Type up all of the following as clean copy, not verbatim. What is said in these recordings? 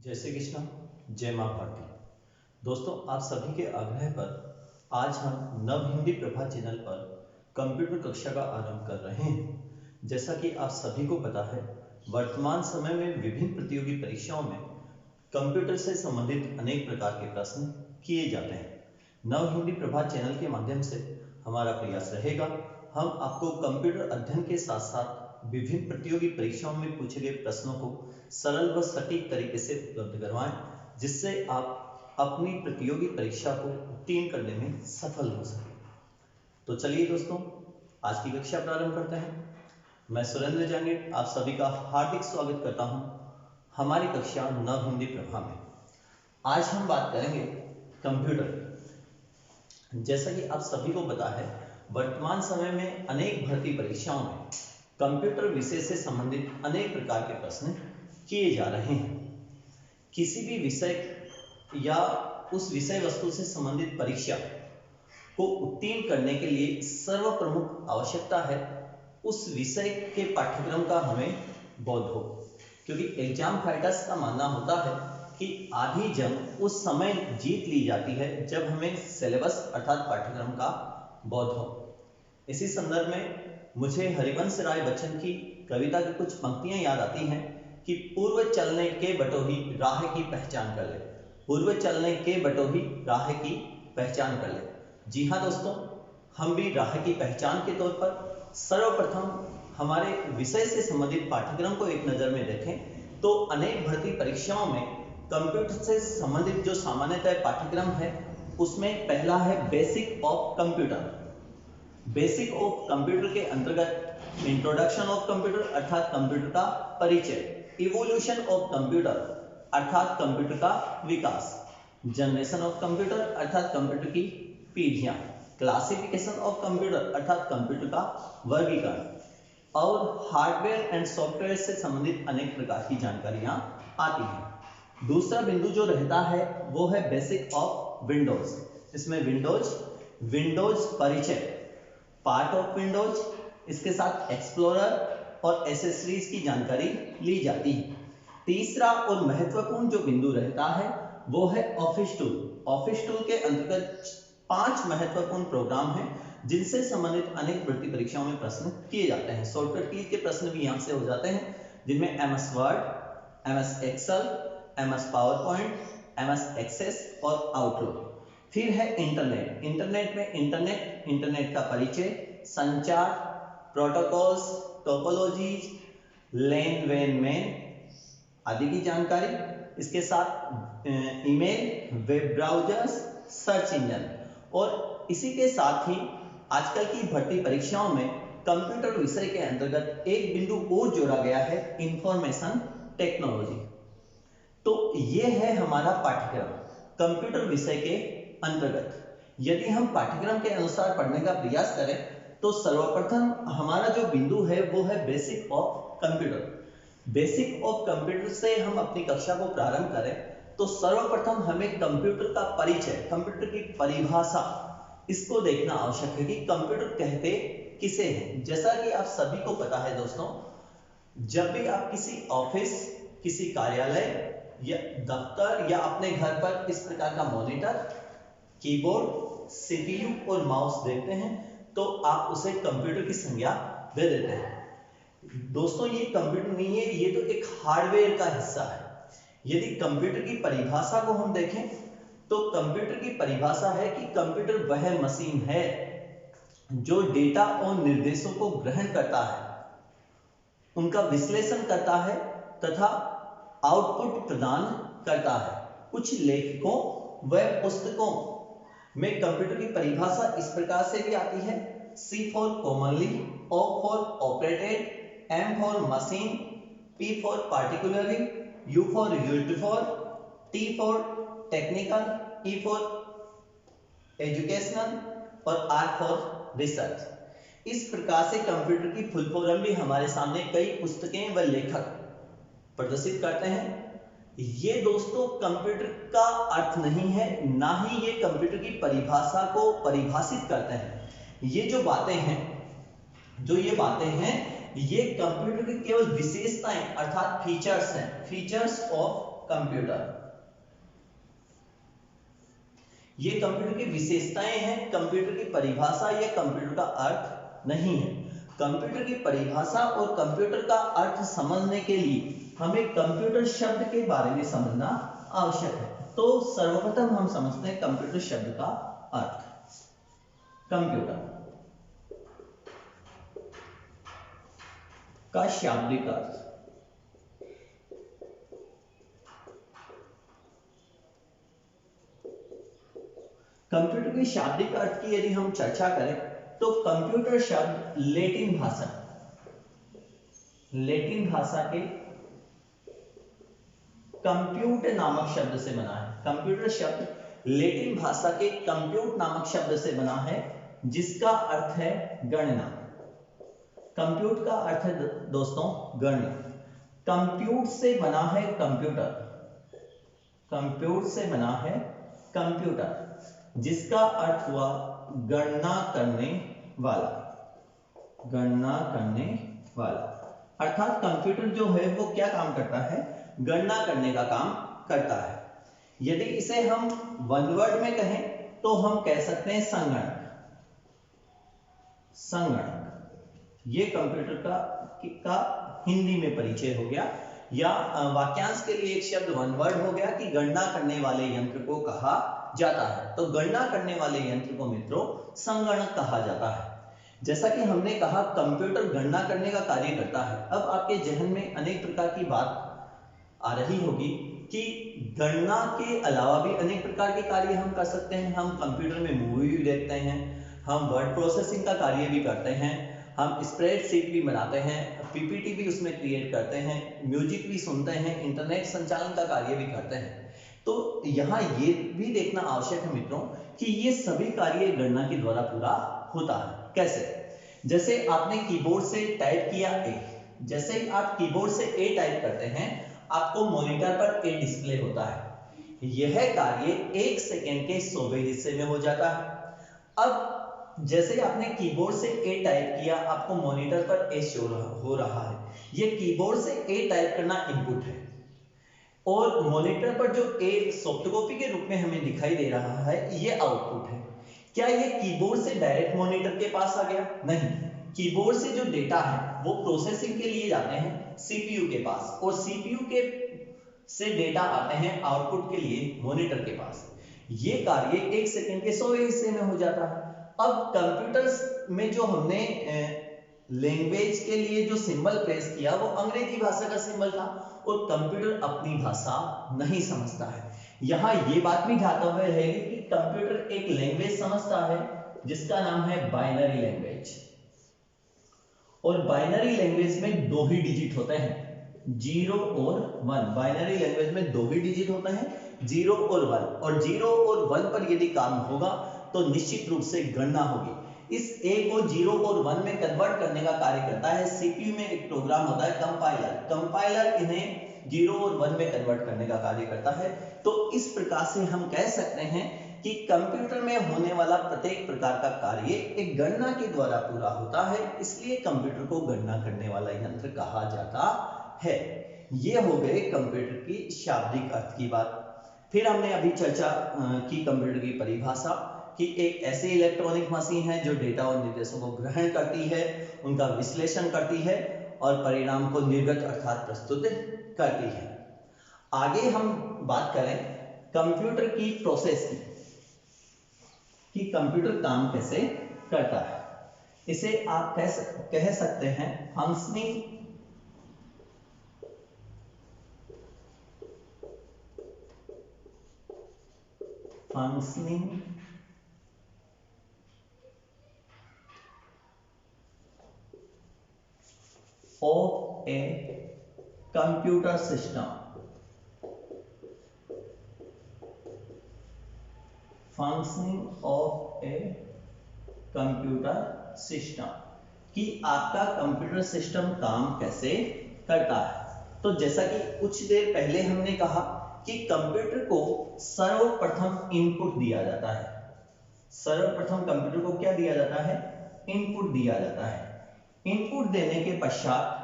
जय श्री कृष्ण, जय मां भारती। दोस्तों, आप सभी के आग्रह पर आज हम नव हिंदी प्रभा चैनल पर कंप्यूटर कक्षा का आरंभ कर रहे हैं। जैसा कि आप सभी को पता है, वर्तमान समय में विभिन्न प्रतियोगी परीक्षाओं में कंप्यूटर से संबंधित अनेक प्रकार के प्रश्न किए जाते हैं। नव हिंदी प्रभा चैनल के माध्यम से हमारा प्रयास रहेगा, हम आपको कंप्यूटर अध्ययन के साथ साथ विभिन्न प्रतियोगी परीक्षाओं में पूछे गए प्रश्नों को सरल व सटीक तरीके से उपलब्ध करवाएं, जिससे आप अपनी प्रतियोगी परीक्षा को उत्तीर्ण करने में सफल हो सकें। तो चलिए दोस्तों, आज की कक्षा प्रारंभ करते हैं। मैं सुरेंद्र जांगीर आप सभी का हार्दिक स्वागत करता हूं हमारी कक्षा नव हिंदी प्रभा में। आज हम बात करेंगे कंप्यूटर। जैसा कि आप सभी को पता है, वर्तमान समय में अनेक भर्ती परीक्षाओं में कंप्यूटर विषय से संबंधित अनेक प्रकार के प्रश्न किए जा रहे हैं। किसी भी विषय या उस विषय वस्तु से संबंधित परीक्षा को उत्तीर्ण करने के लिए सर्वप्रमुख आवश्यकता है उस विषय के पाठ्यक्रम का हमें बोध हो, क्योंकि एग्जाम फाइटर्स का मानना होता है कि आधी जंग उस समय जीत ली जाती है जब हमें सिलेबस अर्थात पाठ्यक्रम का बोध हो। इसी संदर्भ में मुझे हरिवंश राय बच्चन की कविता की कुछ पंक्तियां याद आती हैं कि पूर्व चलने के बटोही राह की पहचान कर ले। पूर्व चलने के बटोही राह की पहचान कर ले। जी हाँ दोस्तों, हम भी राह की पहचान के तौर पर सर्वप्रथम हमारे विषय से संबंधित पाठ्यक्रम को एक नज़र में देखें तो अनेक भर्ती परीक्षाओं में कंप्यूटर से संबंधित जो सामान्यतः पाठ्यक्रम है उसमें पहला है basic of computer. Basic of computer के अंतर्गत इंट्रोडक्शन ऑफ कंप्यूटर अर्थात कंप्यूटर का परिचय, इवोल्यूशन ऑफ कंप्यूटर अर्थात कंप्यूटर का विकास, जनरेशन ऑफ कंप्यूटर अर्थात कंप्यूटर की पीढ़ियां, क्लासिफिकेशन ऑफ कंप्यूटर अर्थात कंप्यूटर का वर्गीकरण और हार्डवेयर एंड सॉफ्टवेयर से संबंधित अनेक प्रकार की जानकारियां आती हैं। दूसरा बिंदु जो रहता है वो है बेसिक ऑफ विंडोज। इसमें विंडोज परिचय, पार्ट ऑफ विंडोज, इसके साथ एक्सप्लोरर और एसेसरीज की जानकारी ली जाती है। तीसरा और महत्वपूर्ण जो बिंदु रहता है वो है ऑफिस टूल। ऑफिस टूल के अंतर्गत 5 महत्वपूर्ण प्रोग्राम हैं जिनसे संबंधित अनेक भर्ती परीक्षाओं में प्रश्न किए जाते हैं। शॉर्टकट कीज के प्रश्न भी यहाँ से हो जाते हैं, जिनमें MS Word, MS Excel, MS PowerPoint, MS Access और आउटलुक। फिर है इंटरनेट। इंटरनेट में इंटरनेट का परिचय, संचार, प्रोटोकॉल्स, टोपोलॉजीज, लैन, वैन, मैन आदि की जानकारी। इसके साथ email, web browsers, search engine और इसी के साथ ही आजकल की भर्ती परीक्षाओं में कंप्यूटर विषय के अंतर्गत एक बिंदु और जोड़ा गया है, इंफॉर्मेशन टेक्नोलॉजी। तो ये है हमारा पाठ्यक्रम कंप्यूटर विषय के अंतर्गत। यदि हम पाठ्यक्रम के अनुसार पढ़ने का प्रयास करें तो सर्वप्रथम हमारा जो बिंदु है वो है basic of computer. Basic of computer से हम अपनी कक्षा को प्रारंभ करें तो सर्वप्रथम हमें कंप्यूटर का परिचय, कंप्यूटर की परिभाषा, इसको देखना आवश्यक है कि कंप्यूटर कहते किसे हैं। जैसा कि आप सभी को पता है दोस्तों, जब भी आप किसी ऑफिस, किसी कार्यालय या दफ्तर या अपने घर पर इस प्रकार का मॉनिटर, कीबोर्ड, सीपीयू और माउस देखते हैं तो आप उसे कंप्यूटर की संज्ञा दे देते हैं। दोस्तों, ये कंप्यूटर नहीं है, ये तो एक हार्डवेयर का हिस्सा है। यदि कंप्यूटर की परिभाषा को हम देखें तो कंप्यूटर की परिभाषा है कि कंप्यूटर वह मशीन है जो डेटा और निर्देशों को ग्रहण करता है, उनका विश्लेषण करता है तथा आउटपुट प्रदान करता है। कुछ लेखकों व पुस्तकों में कंप्यूटर की परिभाषा इस प्रकार से भी आती है: C for commonly, O for operated, M for machine, P for particularly, U for use for, T for technical, E for educational और R फॉर रिसर्च। इस प्रकार से कंप्यूटर की फुल फॉर्म भी हमारे सामने कई पुस्तकें व लेखक प्रदर्शित करते हैं। ये दोस्तों कंप्यूटर का अर्थ नहीं है, ना ही ये कंप्यूटर की परिभाषा को परिभाषित करते हैं। ये जो बातें हैं ये कंप्यूटर की केवल विशेषताएं अर्थात फीचर्स हैं, फीचर्स ऑफ कंप्यूटर। ये कंप्यूटर की विशेषताएं हैं, कंप्यूटर की परिभाषा या कंप्यूटर का अर्थ नहीं है। कंप्यूटर की परिभाषा और कंप्यूटर का अर्थ समझने के लिए हमें कंप्यूटर शब्द के बारे में समझना आवश्यक है। तो सर्वप्रथम हम समझते हैं कंप्यूटर शब्द का अर्थ। कंप्यूटर का शाब्दिक अर्थ, कंप्यूटर के शाब्दिक अर्थ की यदि हम चर्चा करें तो कंप्यूटर शब्द लैटिन भाषा के कंप्यूट नामक शब्द से बना है। कंप्यूटर शब्द लैटिन भाषा के कंप्यूट नामक शब्द से बना है, जिसका अर्थ है गणना। कंप्यूट का अर्थ है दोस्तों गणना। कंप्यूट से बना है कंप्यूटर, कंप्यूट से बना है कंप्यूटर, जिसका अर्थ हुआ गणना करने वाला, गणना करने वाला। अर्थात कंप्यूटर जो है वो क्या काम करता है, गणना करने का काम करता है। यदि इसे हम वन वर्ड में कहें तो हम कह सकते हैं संगणक। संगणक ये कंप्यूटर का हिंदी में परिचय हो गया, या वाक्यांश के लिए एक शब्द वन वर्ड हो गया कि गणना करने वाले यंत्र को कहा जाता है। तो गणना करने वाले यंत्र को मित्रों संगणक कहा जाता है। जैसा कि हमने कहा कंप्यूटर गणना करने का कार्य करता है। अब आपके जहन में अनेक प्रकार की बात आ रही होगी कि गणना के अलावा भी अनेक प्रकार के कार्य हम कर सकते हैं। हम कंप्यूटर में मूवी भी देखते हैं, हम वर्ड प्रोसेसिंग का कार्य भी करते हैं, हम स्प्रेडशीट भी बनाते हैं, पीपीटी भी उसमें क्रिएट करते हैं, म्यूजिक भी सुनते हैं, इंटरनेट संचालन का कार्य भी करते हैं। तो यहाँ ये भी देखना आवश्यक है मित्रों कि ये सभी कार्य गणना के द्वारा पूरा होता है। कैसे? जैसे आपने कीबोर्ड से टाइप किया ए, जैसे ही आप कीबोर्ड से ए टाइप करते हैं आपको मॉनिटर पर ए डिस्प्ले होता है। यह कार्य 1 सेकेंड के 100वें हिस्से में हो जाता है। अब जैसे आपने कीबोर्ड से ए टाइप किया आपको मॉनिटर पर ए शो हो रहा है। यह कीबोर्ड से ए टाइप करना इनपुट है और मॉनिटर पर जो ए सॉफ्ट कॉपी के रूप में हमें दिखाई दे रहा है यह आउटपुट है। क्या यह कीबोर्ड से डायरेक्ट मॉनिटर के पास आ गया? नहीं, कीबोर्ड से जो डेटा है वो प्रोसेसिंग के लिए जाते हैं सीपीयू के पास और सीपीयू के से डेटा आते हैं आउटपुट के लिए मॉनिटर के पास। ये कार्य 1 सेकंड के 100वें हिस्से में हो जाता है। अब कंप्यूटर्स में जो हमने लैंग्वेज के लिए जो सिंबल प्रेस किया वो अंग्रेजी भाषा का सिंबल था और कंप्यूटर अपनी भाषा नहीं समझता है। यहाँ ये बात भी ध्यान में रहेगी कि कंप्यूटर एक लैंग्वेज समझता है जिसका नाम है बाइनरी लैंग्वेज, और बाइनरी लैंग्वेज में 2 ही डिजिट होते हैं, 0 और 1। बाइनरी लैंग्वेज में 2 ही डिजिट होते हैं, 0 और 1, और 0 और 1 पर यदि काम होगा तो निश्चित रूप से गणना होगी। इस ए को 0 और 1 में कन्वर्ट करने का कार्य करता है सीपीयू में एक प्रोग्राम होता है कंपाइलर। कंपाइलर इन्हें 0 और 1 में कन्वर्ट करने का कार्य करता है। तो इस प्रकार से हम कह सकते हैं कि कंप्यूटर में होने वाला प्रत्येक प्रकार का कार्य एक गणना के द्वारा पूरा होता है, इसलिए कंप्यूटर को गणना करने वाला यंत्र कहा जाता है। ये हो गए कंप्यूटर की शाब्दिक अर्थ की बात। फिर हमने अभी चर्चा की कंप्यूटर की परिभाषा कि एक ऐसी इलेक्ट्रॉनिक मशीन है जो डेटा और निर्देशों को ग्रहण करती है, उनका विश्लेषण करती है और परिणाम को निर्गत अर्थात प्रस्तुत करती है। आगे हम बात करें कंप्यूटर की प्रोसेस की कि कंप्यूटर काम कैसे करता है। इसे आप कह सकते हैं functioning of a computer system. Functioning of a computer system कि आपका कंप्यूटर सिस्टम काम कैसे करता है। तो जैसा कि कुछ देर पहले हमने कहा कि कंप्यूटर को सर्वप्रथम इनपुट दिया जाता है। सर्वप्रथम कंप्यूटर को क्या दिया जाता है? इनपुट दिया जाता है। इनपुट देने के पश्चात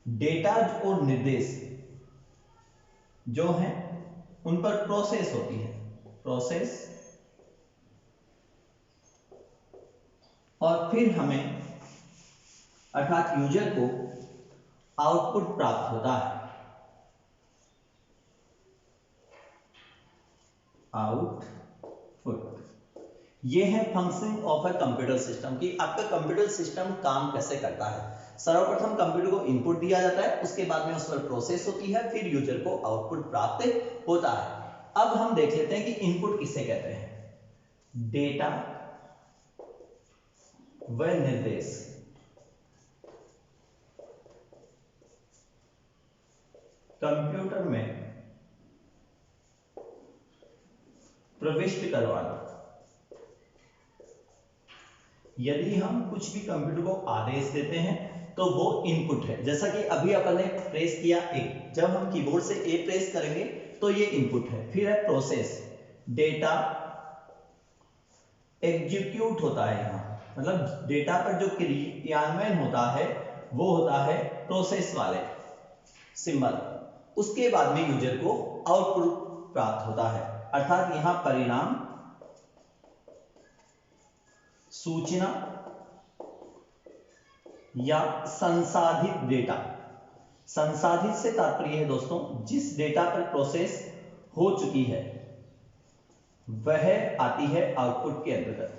डेटा और निर्देश जो हैं उन पर प्रोसेस होती है, प्रोसेस, और फिर हमें अर्थात यूजर को आउटपुट प्राप्त होता है। आउटपुट, ये है functioning of a computer system की आपका कंप्यूटर सिस्टम काम कैसे करता है। सर्वप्रथम कंप्यूटर को इनपुट दिया जाता है, उसके बाद में उस पर प्रोसेस होती है, फिर यूजर को आउटपुट प्राप्त होता है। अब हम देख लेते हैं कि इनपुट किसे कहते हैं। डेटा व निर्देश, कंप्यूटर में प्रविष्ट करवाना। यदि हम कुछ भी कंप्यूटर को आदेश देते हैं तो वो इनपुट है। जैसा कि अभी अपन ने प्रेस किया ए, जब हम कीबोर्ड से ए प्रेस करेंगे तो ये इनपुट है। फिर है प्रोसेस, डेटा एग्जीक्यूट होता है यहाँ, मतलब डेटा पर जो क्रियान्वयन होता है वो होता है प्रोसेस वाले सिंबल। उसके बाद में यूजर को आउटपुट प्राप्त होता है, अर्थात यहां परिणाम, सूचना या संसाधित डेटा। संसाधित से तात्पर्य है दोस्तों जिस डेटा पर प्रोसेस हो चुकी है वह आती है आउटपुट के अंतर्गत।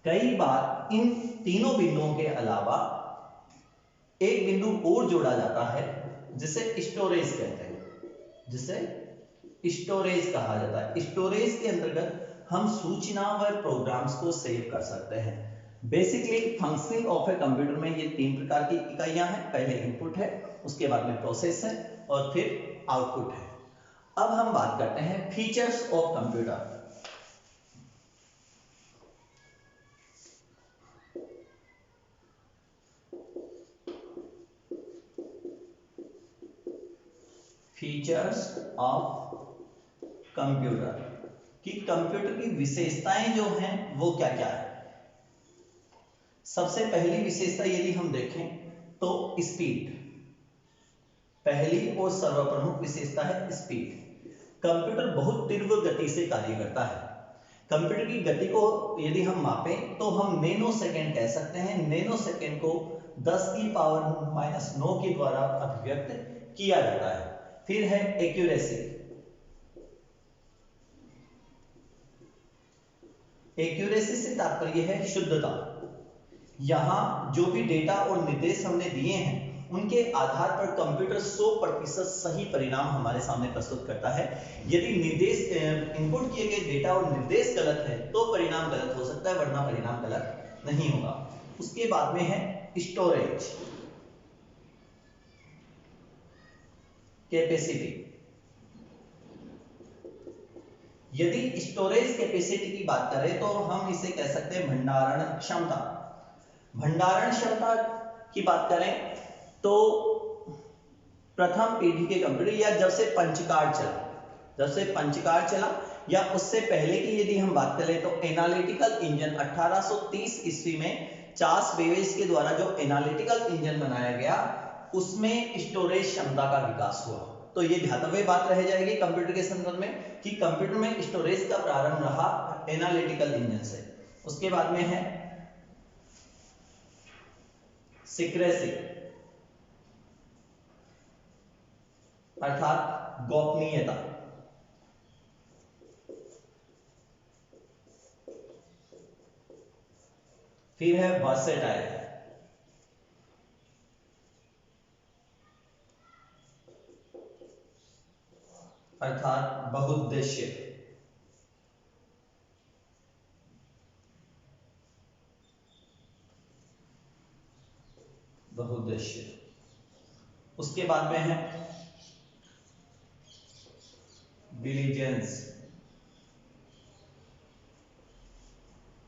कई बार इन तीनों बिंदुओं के अलावा एक बिंदु और जोड़ा जाता है जिसे स्टोरेज कहते हैं, जिसे स्टोरेज कहा जाता है। स्टोरेज के अंतर्गत हम सूचना व प्रोग्राम्स को सेव कर सकते हैं। Basically functioning of a computer में ये तीन प्रकार की इकाइयां हैं। पहले इनपुट है, उसके बाद में प्रोसेस है और फिर आउटपुट है। अब हम बात करते हैं features of computer. Features of computer कि कंप्यूटर की विशेषताएं जो हैं वो क्या क्या है। सबसे पहली विशेषता यदि हम देखें तो स्पीड, पहली और सर्वप्रमुख विशेषता है स्पीड। कंप्यूटर बहुत तीव्र गति से कार्य करता है। कंप्यूटर की गति को यदि हम मापें तो हम नैनो सेकंड कह सकते हैं। नैनो सेकंड को 10⁻⁹ के द्वारा अभिव्यक्त किया जाता है। फिर है एक्यूरेसी। एक्यूरेसी से तात्पर्य है शुद्धता। यहां जो भी डेटा और निर्देश हमने दिए हैं उनके आधार पर कंप्यूटर 100% सही परिणाम हमारे सामने प्रस्तुत करता है। यदि निर्देश इनपुट किए गए डेटा और निर्देश गलत है तो परिणाम गलत हो सकता है, वरना परिणाम गलत नहीं होगा। उसके बाद में है स्टोरेज कैपेसिटी। यदि स्टोरेज कैपेसिटी की बात करें तो हम इसे कह सकते हैं भंडारण क्षमता। भंडारण क्षमता की बात करें तो प्रथम पीढ़ी के कंप्यूटर या जब से पंचकार चला या उससे पहले की यदि हम बात करें तो एनालिटिकल इंजन 1830 ईस्वी में चार्ल्स बेबेज के द्वारा जो एनालिटिकल इंजन बनाया गया उसमें स्टोरेज क्षमता का विकास हुआ। तो ये ध्यातव्य बात रह जाएगी कंप्यूटर के संदर्भ में कि कंप्यूटर में स्टोरेज का प्रारंभ रहा एनालिटिकल इंजन से। उसके बाद में है सीक्रेसी अर्थात गोपनीयता। फिर है वर्सेटाइल अर्थात बहुउद्देश्य। उसके बाद में है डिलीजेंस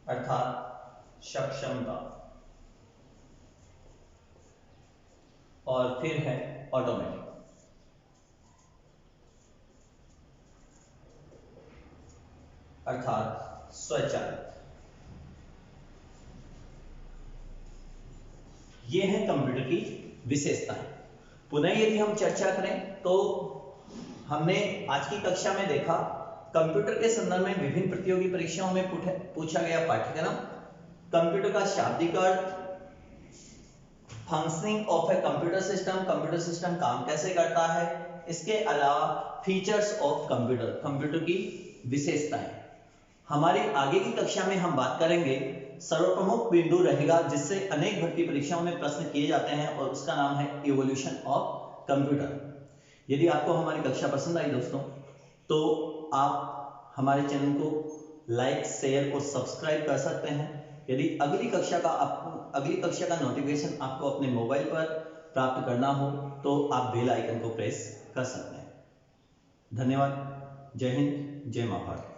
अर्थात सक्षमता। और फिर है ऑटोमेटिक अर्थात स्वचालित। ये है कंप्यूटर की विशेषताएं। पुनः यदि हम चर्चा करें तो हमने आज की कक्षा में देखा कंप्यूटर के संदर्भ में विभिन्न प्रतियोगी परीक्षाओं में पूछा गया पाठ्यक्रम, कंप्यूटर का शाब्दिक अर्थ, functioning of a computer system काम कैसे करता है, इसके अलावा फीचर्स ऑफ कंप्यूटर, कंप्यूटर की विशेषताएं। हमारी आगे की कक्षा में हम बात करेंगे सर्वप्रमुख बिंदु रहेगा जिससे अनेक भर्ती परीक्षाओं में प्रश्न किए जाते हैं और उसका नाम है इवोल्यूशन ऑफ कंप्यूटर। यदि आपको हमारी कक्षा पसंद आई दोस्तों तो आप हमारे चैनल को लाइक, शेयर और सब्सक्राइब कर सकते हैं। यदि अगली कक्षा का नोटिफिकेशन आपको अपने मोबाइल पर प्राप्त करना हो तो आप बेल आइकन को प्रेस कर सकते हैं। धन्यवाद। जय हिंद, जय महाभारत।